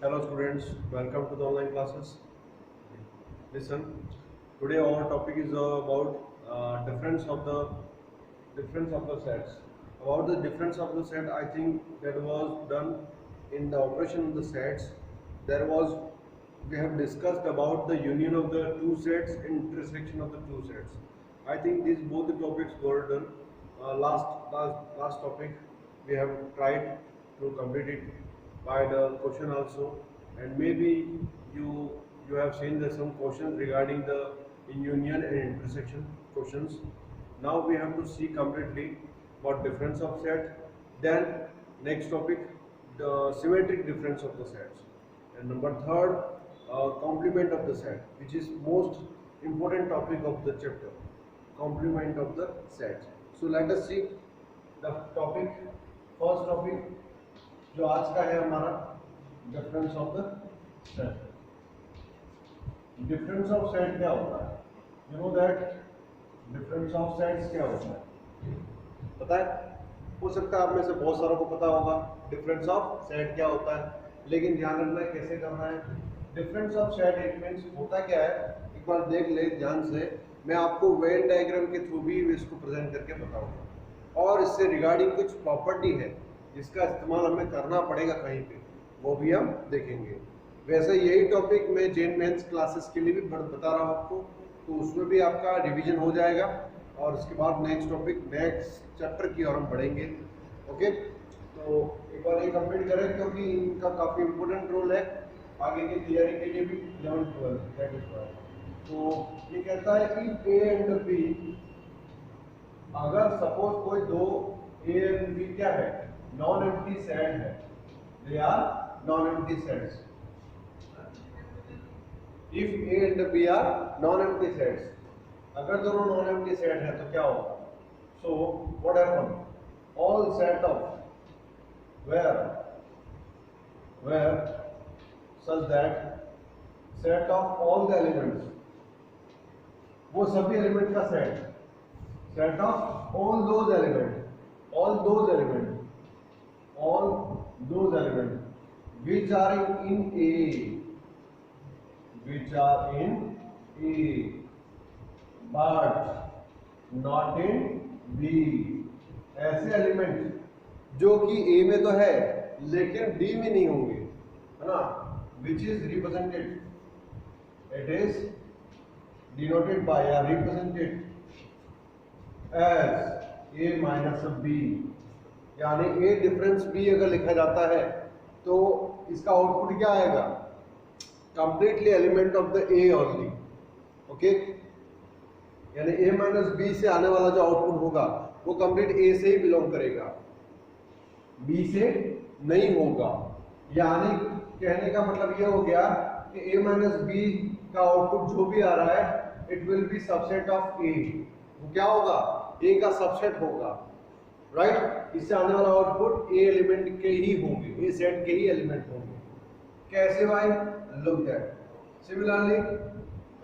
Hello students, welcome to the online classes. Listen, today our topic is about difference of the sets. About the difference of the set, I think that was done in the operation of the sets. There was we have discussed about the union of the two sets and intersection of the two sets. I think these both the topics were done. Last topic we have tried to complete it by the question also, and maybe you have seen the some questions regarding the in union and intersection questions. Now we have to see completely about difference of set. Then next topic, the symmetric difference of the sets, and number third, complement of the set, which is most important topic of the chapter, complement of the set. So let us see the topic. First topic जो आज का है हमारा, difference of the set. Difference of set क्या होता है? You know that difference of sets क्या होता है? पता है? हो सकता है आप में से बहुत सारों को पता होगा डिफरेंस ऑफ सेट क्या होता है, लेकिन ध्यान रखना है कैसे करना है. Difference of set it means होता क्या है, एक बार देख ले ध्यान से. मैं आपको वेन डायग्राम के थ्रू भी इसको प्रेजेंट करके बताऊंगा, और इससे रिगार्डिंग कुछ प्रॉपर्टी है जिसका इस्तेमाल हमें करना पड़ेगा कहीं पे, वो भी हम देखेंगे. वैसे यही टॉपिक मैं जेन मेंस क्लासेस के लिए भी बता रहा हूँ आपको, तो उसमें भी आपका रिवीजन हो जाएगा, और उसके बाद नेक्स्ट टॉपिक नेक्स्ट चैप्टर की ओर हम बढ़ेंगे. ओके, तो एक बार ये कंप्लीट करें क्योंकि इनका काफ़ी इम्पोर्टेंट रोल है आगे की तैयारी के लिए भी. 11-12 तो ये कहता है कि ए एंड बी, अगर सपोज कोई दो ए एंड बी क्या है, नॉन एम्प्टी सेट है, they are non empty sets. If A and B are non empty sets, अगर दोनों नॉन एम्प्टी सेट है तो क्या होगा? So what happen, all set of where such that set of all the elements, वो सभी element का set, set of all those elements which are in A but not in B. ऐसे element जो कि A में तो है लेकिन D में नहीं होंगे, है ना, which is represented, it is denoted by or represented as A minus B. यानी A डिफरेंस B अगर लिखा जाता है तो इसका आउटपुट क्या आएगा? Completely element of the A only. Okay, यानी A माइनस B से आने वाला जो आउटपुट होगा वो कंप्लीट A से ही बिलोंग करेगा, B से नहीं होगा. यानी कहने का मतलब ये हो गया कि A माइनस B का आउटपुट जो भी आ रहा है it will be subset of A. वो क्या होगा? A का सबसेट होगा, राइट. इससे आने वाला आउटपुट A एलिमेंट के ही होंगे, A सेट के ही एलिमेंट होंगे. कैसे भाई? Look that. सिमिलरली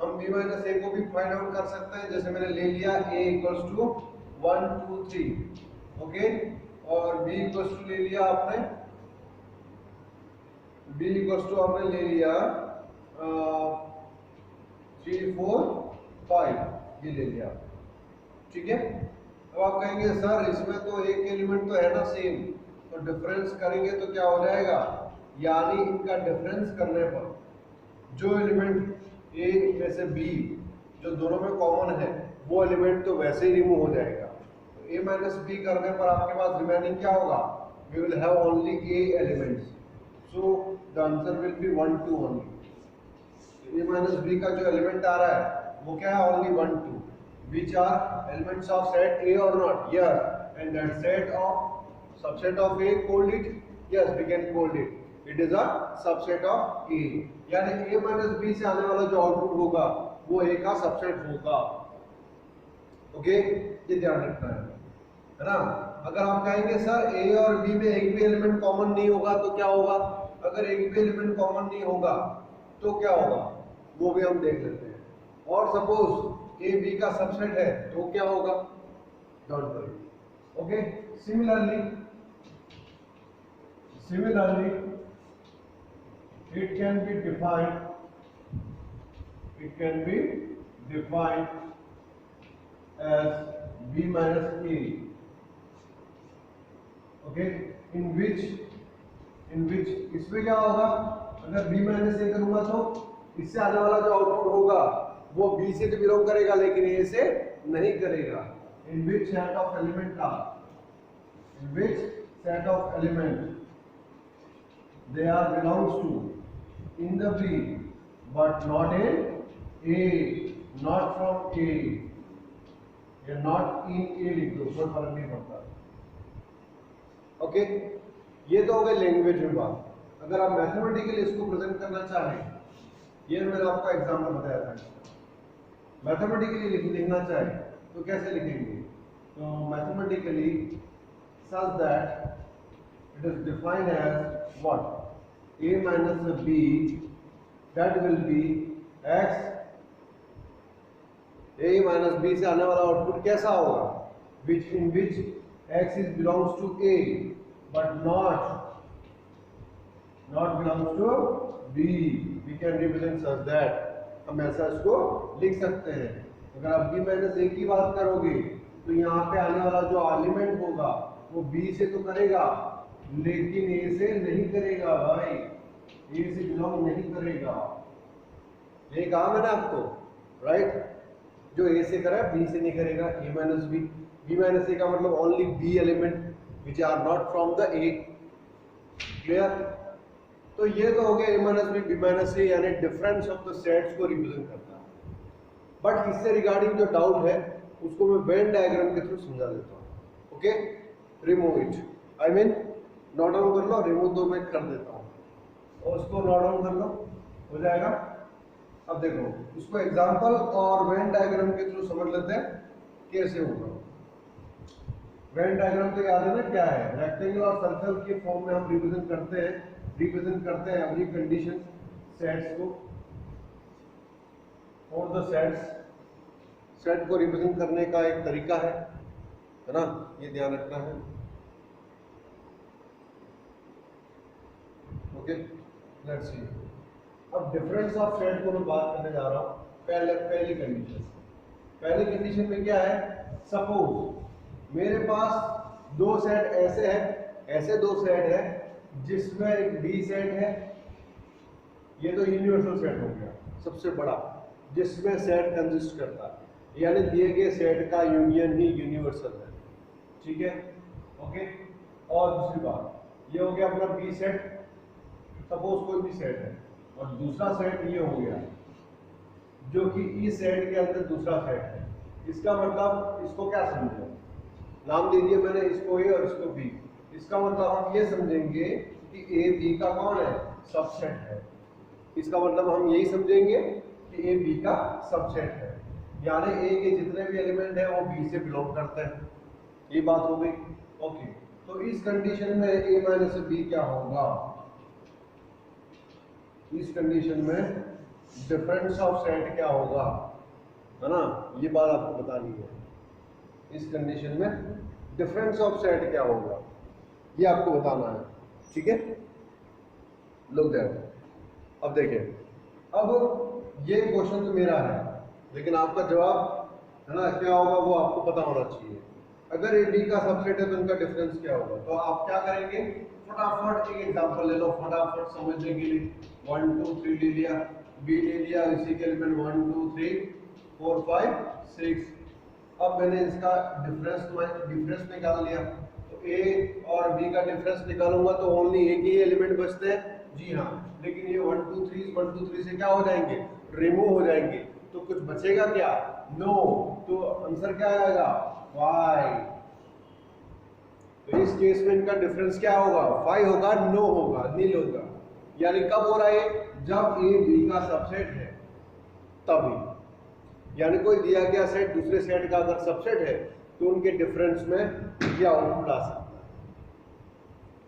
हम B माइनस A को भी फाइंड आउट कर सकते हैं. जैसे मैंने ले लिया A इक्वल्स टू 1 2 3, ओके, और B इक्वल्स टू ले लिया आपने, B इक्वल्स टू आपने ले लिया 3 4 5, ये ले लिया, ठीक है. अब आप कहेंगे सर इसमें तो एक एलिमेंट तो है ना सेम, तो डिफरेंस करेंगे तो क्या हो जाएगा? यानी इनका डिफरेंस करने पर जो एलिमेंट A में से B जो दोनों में कॉमन है वो एलिमेंट तो वैसे ही रिमूव हो जाएगा. तो A माइनस B करने पर आपके पास रिमेनिंग क्या होगा? We will have only A elements, so the answer will be 1 2 only. A minus B का जो एलिमेंट आ रहा है वो क्या है? Only 1 2. Which are elements of set A or not? Yes. And that set of subset of A, called it? Yes, we can call it. It is a subset of A. यानी A minus B से आने वाला जो output होगा वो A का subset होगा. Okay, ये ध्यान रखना है ना. अगर आप कहेंगे सर A और B में एक भी एलिमेंट कॉमन नहीं होगा तो क्या होगा? अगर एक भी एलिमेंट कॉमन नहीं होगा तो क्या होगा वो भी हम देख लेते हैं. और सपोज A B का सबसेट है तो क्या होगा? Don't worry. Okay, similarly it can be defined as b minus a, okay, in which इसमें क्या होगा, अगर b माइनस ए करूंगा तो इससे आने वाला जो आउटपुट होगा वो b से तो बिलोंग करेगा लेकिन a से नहीं करेगा। In which set of element का, in which set of element they are belongs to in the B but not in A, not from A, या not in A लिख दो, कोई फर्क नहीं पड़ता। ओके, ये तो हो गया लैंग्वेज में बात। अगर आप मैथमेटिकली इसको प्रेजेंट करना चाहें, ये मैंने आपको एग्जाम्पल बताया था, मैथमेटिकली लिखना चाहें तो कैसे लिखेंगे, तो mathematically such that it is defined as what, a minus b, that will be x, a minus b से आने वाला आउटपुट कैसा होगा, which in which x is belongs to a but not belongs to b, we can represent such that, हम ऐसा इसको लिख सकते हैं। अगर आप b माइनस a की बात करोगे तो यहाँ पे आने वाला जो एलिमेंट होगा वो b से तो करेगा लेकिन ए से नहीं करेगा भाई, ए से बिलोंग नहीं करेगा, ये कहा मैंने आपको, राइट। जो ए से करा बी से नहीं करेगा, A minus B, B minus A का मतलब only B element which are not from the A, clear. तो ये तो हो गया A minus B, B minus A, यानी डिफरेंस ऑफ द सेट्स को रिप्रेजेंट करता है। बट इससे रिगार्डिंग जो डाउट है उसको मैं वेन डायग्राम के थ्रू समझा देता हूँ। Okay, remove it, I mean note down कर लो, रिमूव तो मैं कर देता हूँ और उसको नोट डाउन कर लो, हो जाएगा। अब देखो इसको एग्जांपल और वेन डायग्राम के थ्रू समझ लेते हैं कैसे होगा। वेन डायग्राम तो याद है ना क्या है, रेक्टेंगल और सर्कल के फॉर्म में हम रिप्रेजेंट करते हैं एवरी कंडीशन सेट्स को, और द सेट को रिप्रेजेंट करने का एक तरीका है ना, ये ध्यान रखना है। Okay, let's see. अब डिफरेंस ऑफ सेट को मैं बात करने जा रहा हूँ। पहली कंडीशन में क्या है, सपोज मेरे पास दो सेट ऐसे दो सेट है जिसमें एक डी सेट है, ये तो यूनिवर्सल सेट हो गया सबसे बड़ा जिसमें सेट कंसिस्ट करता है, यानी दिए गए सेट का यूनियन ही यूनिवर्सल है, ठीक है। ओके, और दूसरी बात ये हो गया अपना बी सेट, सपोज कोई भी सेट है, और दूसरा सेट ये हो गया जो कि इस सेट के अंदर दूसरा सेट है। इसका मतलब इसको क्या समझे, नाम दे दिया मैंने इसको ए और इसको बी। इसका मतलब हम ये समझेंगे कि ए बी का कौन है, सबसेट है। इसका मतलब हम यही समझेंगे कि ए बी का सबसेट है, यानी ए के जितने भी एलिमेंट है वो बी से बिलोंग करते हैं। ये बात हो गई। ओके, तो इस कंडीशन में ए माइनस बी क्या होगा, इस कंडीशन में डिफरेंस ऑफ सेट क्या होगा, है ना, ये बात आपको बतानी है। इस कंडीशन में डिफरेंस ऑफ सेट क्या होगा ये आपको बताना है, ठीक है। लुक दैट, अब देखिए, अब ये क्वेश्चन तो मेरा है लेकिन आपका जवाब है ना क्या होगा वो आपको पता होना चाहिए। अगर ए बी का सबसेट है तो इनका डिफरेंस क्या होगा, तो आप क्या करेंगे, फटाफट एक एग्जांपल ले लो, फटाफट समझने के लिए। 1 2 3 ले लिया, बी ले लिया, इसी के एलिमेंट 1 2 3 4 5 6। अब मैंने इसका डिफरेंस निकाल लिया, तो ए और बी का डिफरेंस निकालूंगा तो ओनली एक ही एलिमेंट बचते हैं, जी हाँ। लेकिन ये 1 2 3 से क्या हो जाएंगे, रिमूव हो जाएंगे, तो कुछ बचेगा क्या, नो। तो आंसर क्या आएगा, 5। तो इस केस में इनका डिफरेंस क्या होगा, 5 होगा, नो होगा, नील होगा। यानी कब हो रहा है, जब ए बी का सबसेट है तभी। यानी कोई दिया गया सेट दूसरे सेट का अगर सबसेट है तो उनके डिफरेंस में ये आउटपुट आ सकता है।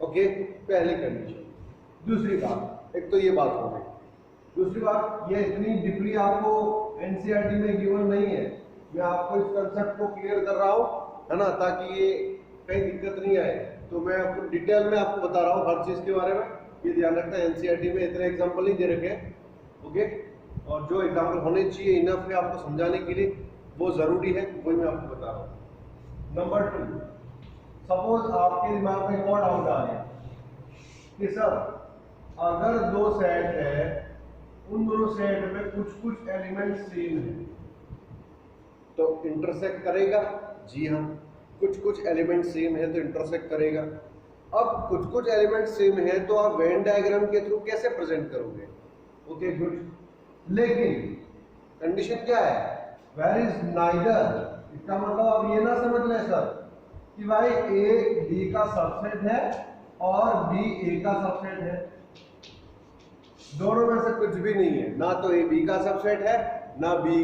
ओके, पहली कंडीशन। दूसरी बात, एक तो ये बात हो गई, दूसरी बात ये इतनी डीपली आपको एनसीईआरटी में गिवन नहीं है, मैं आपको इस कंसेप्ट को क्लियर कर रहा हूँ, है ना, ताकि ये कहीं दिक्कत नहीं आए। तो मैं आपको डिटेल में आपको बता रहा हूँ हर चीज के बारे में, ये ध्यान रखना है, एनसीईआरटी में इतने एग्जांपल नहीं दे रखे, ओके, और जो एग्जांपल होने चाहिए इनफ है आपको समझाने के लिए, वो जरूरी है, वही मैं आपको बता रहा हूँ। नंबर 2, सपोज आपके दिमाग में एक और डाउट आ गया कि सर अगर दो सेट है, उन दोनों सेट में कुछ कुछ एलिमेंट सेम है तो इंटरसेक्ट करेगा? जी हाँ, कुछ कुछ एलिमेंट सेम है तो इंटरसेक्ट करेगा। अब कुछ कुछ एलिमेंट सेम है तो आप वेन डायग्राम के थ्रू कैसे प्रेजेंट करोगे? ओके गुड, लेकिन कंडीशन क्या है? वेयर इज नाइदर, इसका मतलब आप ये ना समझ लें सर कि भाई ए बी का सबसेट है और बी ए का सबसेट है, दोनों में से कुछ भी नहीं है, ना तो ए बी का सबसेट है ना बी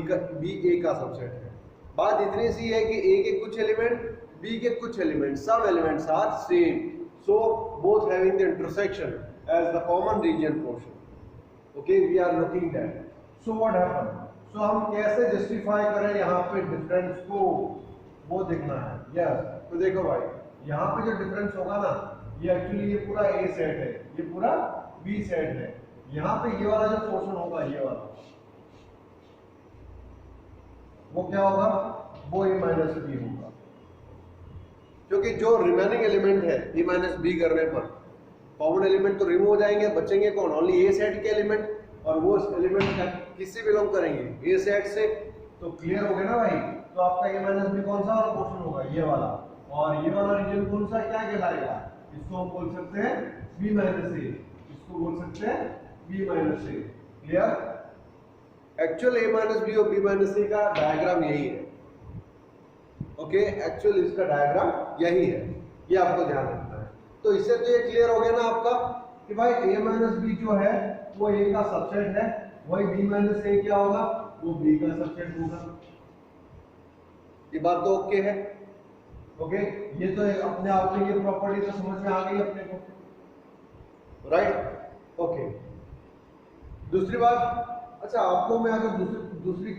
ए का सबसेट है। बात इतनी सी है कि ए के कुछ एलिमेंट, बी के कुछ एलिमेंट, सब elements are same, so both having the intersection as the common region portion. Okay, we are looking that. So what happen, so हम कैसे जस्टिफाई करें यहाँ पे डिफरेंस को, वो देखना है। यस, तो देखो भाई यहाँ पे जो डिफरेंस होगा ना, ये एक्चुअली ये पूरा ए सेट है, ये पूरा बी सेट है, यहाँ पे ये वाला जो पोर्शन होगा, ये वाला, वो क्या होगा? वो ए माइनस बी होगा, क्योंकि जो रिमेनिंग एलिमेंट है ए माइनस बी करने पर कॉमन एलिमेंट तो रिमूव हो जाएंगे, बचेंगे कौन? ओनली ए सेट के एलिमेंट, और वो एलिमेंट किससे बिलोंग करेंगे? ए सेट से। तो क्लियर हो गया ना भाई? तो आपका ए माइनस बी कौन सा वाला पोर्शन होगा? ये वाला, और ये वाला रीजन कौन सा, क्या कहलाएगा? इसको हम बोल सकते हैं बी माइनस ए, इसको बोल सकते हैं बी माइनस ए। क्लियर? एक्चुअल ए माइनस बी और बी माइनस ए का डायग्राम यही है। ओके, एक्चुअल इसका डायग्राम यही है, ये आपको ध्यान रखना है। तो इससे तो ये क्लियर हो गया ना आपका कि भाई ए माइनस बी जो है वो ए का सबसेट है, वही बी माइनस ए क्या होगा? वो बी का सबसेट होगा। ये बात तो ओके है? ओके, ये तो अपने आप में ये प्रॉपर्टी तो समझ में आ गई अपने को, राइट? ओके, दूसरी बात, अच्छा आपको मैं अगर दूसरी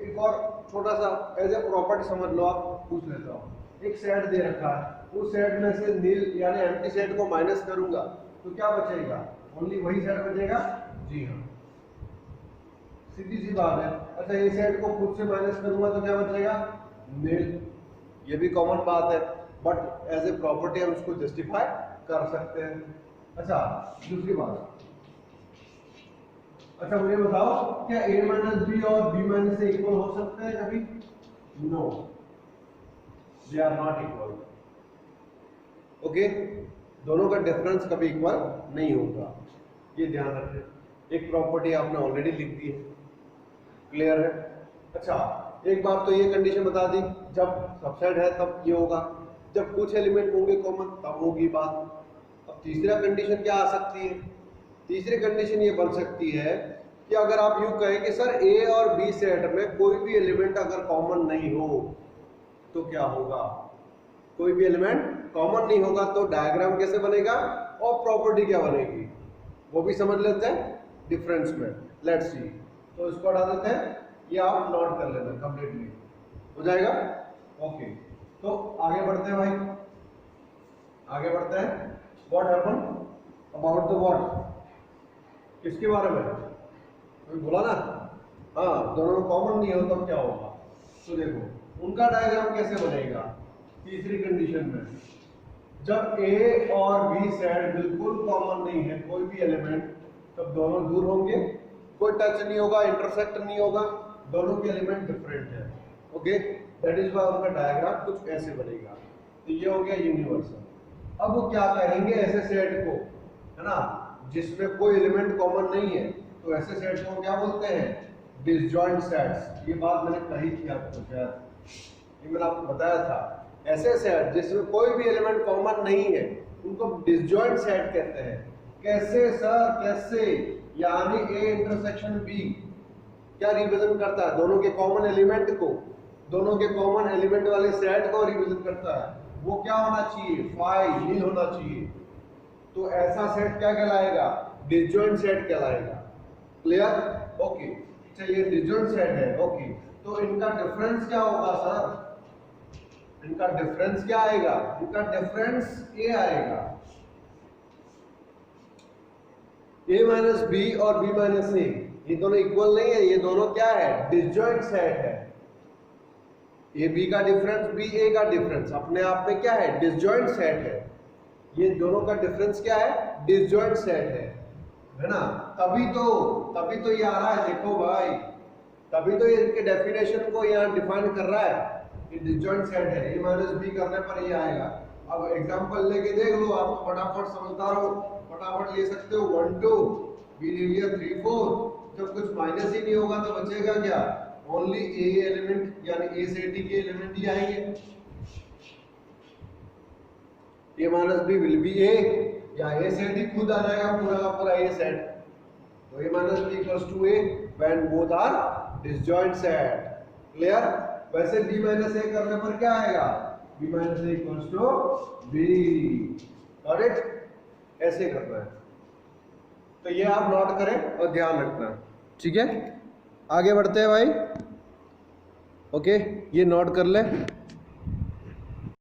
एक और छोटा सा एज ए प्रॉपर्टी समझ लो, आप पूछ लेता हूँ। एक सेट दे रखा है, उस सेट में से नील यानी एम्प्टी सेट को माइनस करूंगा तो क्या बचेगा? ओनली वही सेट बचेगा? जी हाँ, सीधी सी बात है। अच्छा, ये सेट को खुद से माइनस करूंगा तो क्या बचेगा? नील। ये भी कॉमन बात है, बट एज ए प्रॉपर्टी हम इसको जस्टिफाई कर सकते हैं। अच्छा, दूसरी बात, अच्छा मुझे बताओ, क्या a माइनस बी और b माइनस ए इक्वल हो सकते हैं कभी? No, they are not equal. Okay, दोनों का डिफरेंस कभी इक्वल नहीं होगा, ये ध्यान रखें। एक प्रॉपर्टी आपने ऑलरेडी लिख दी है, क्लियर है? अच्छा, एक बार तो ये कंडीशन बता दी, जब सबसेट है तब ये होगा, जब कुछ एलिमेंट होंगे कॉमन तब होगी बात। अब तीसरा कंडीशन क्या आ सकती है? तीसरी कंडीशन ये बन सकती है कि अगर आप यूं कहें कि सर ए और बी सेट में कोई भी एलिमेंट अगर कॉमन नहीं हो तो क्या होगा? कोई भी एलिमेंट कॉमन नहीं होगा तो डायग्राम कैसे बनेगा और प्रॉपर्टी क्या बनेगी वो भी समझ लेते हैं डिफरेंस में। लेट्स सी, तो इसको हटा देते हैं, ये आप नोट कर लेना, कंप्लीटली हो जाएगा। ओके, तो आगे बढ़ते हैं भाई, आगे बढ़ते हैं। What happen about the what, किसके बारे में? कोई बोला ना? हाँ, दोनों कॉमन नहीं हो तब क्या होगा? तो देखो उनका डायग्राम कैसे बनेगा। तीसरी कंडीशन में जब ए और बी सेट बिल्कुल कॉमन नहीं है कोई भी एलिमेंट, तब दोनों दूर होंगे, कोई टच नहीं होगा, इंटरसेक्ट नहीं होगा, दोनों के एलिमेंट डिफरेंट है। ओके, दैट इज व्हाई उनका डायग्राम कुछ ऐसे बनेगा। तो ये हो गया यूनिवर्सल। अब वो क्या कहेंगे ऐसे सेट को, है ना, जिसमें कोई एलिमेंट कॉमन नहीं है, तो ऐसे सेट को क्या बोलते हैं? Disjoint sets. ये बात मैंने कही थी आपको, शायद ये मैंने आपको बताया था। ऐसे सेट जिसमें कोई भी एलिमेंट कॉमन नहीं है उनको डिसजॉइंट सेट कहते हैं। कैसे सर, कैसे? यानी ए इंटरसेक्शन बी क्या रिप्रेजेंट करता है? दोनों के कॉमन एलिमेंट को, दोनों के कॉमन एलिमेंट वाले सेट को रिप्रेजेंट करता है। वो क्या होना चाहिए? फाई नील होना चाहिए। तो ऐसा सेट क्या कहलाएगा? डिसजॉइंट सेट कहलाएगा। क्लियर? ओके, अच्छा ये डिसजॉइंट सेट है। ओके, तो इनका डिफरेंस क्या होगा सर? इनका डिफरेंस क्या आएगा? इनका डिफरेंस ए आएगा। ए माइनस बी और बी माइनस ए ये दोनों इक्वल नहीं है, ये दोनों क्या है, डिसजॉइंट सेट है। ए बी का डिफरेंस बी ए का डिफरेंस अपने आप में क्या है, डिसजॉइंट सेट है। ये दोनों का डिफरेंस क्या है, डिसजॉइंट सेट है ना। तभी तो ये आ रहा है, देखो भाई, तभी तो ये इनके डेफिनेशन को यहाँ डिफाइन कर रहा है कि डिसजॉइंट सेट है। ए माइनस बी करने पर ये आएगा। अब एग्जांपल लेके देख लो, आप फटाफट समझदार हो, फटाफट ले सकते हो। 1 2 बी ले लिया, 3 4। जब कुछ माइनस ही नहीं होगा तो बचेगा क्या, ओनली ए एलिमेंट यानी ए से डी के एलिमेंट ही आएंगे। ए माइनस बी विल बी ए, या ए से डी खुद आ जाएगा पूरा का पूरा ए सेट। तो A minus B equals to A when both are disjoint set. Clear. वैसे b माइनस ए करने पर क्या आएगा, b minus A equals to b। Got it. ऐसे करना है, तो ये आप नोट करें और ध्यान रखना, ठीक है। आगे बढ़ते हैं भाई। ओके, ये नोट कर ले।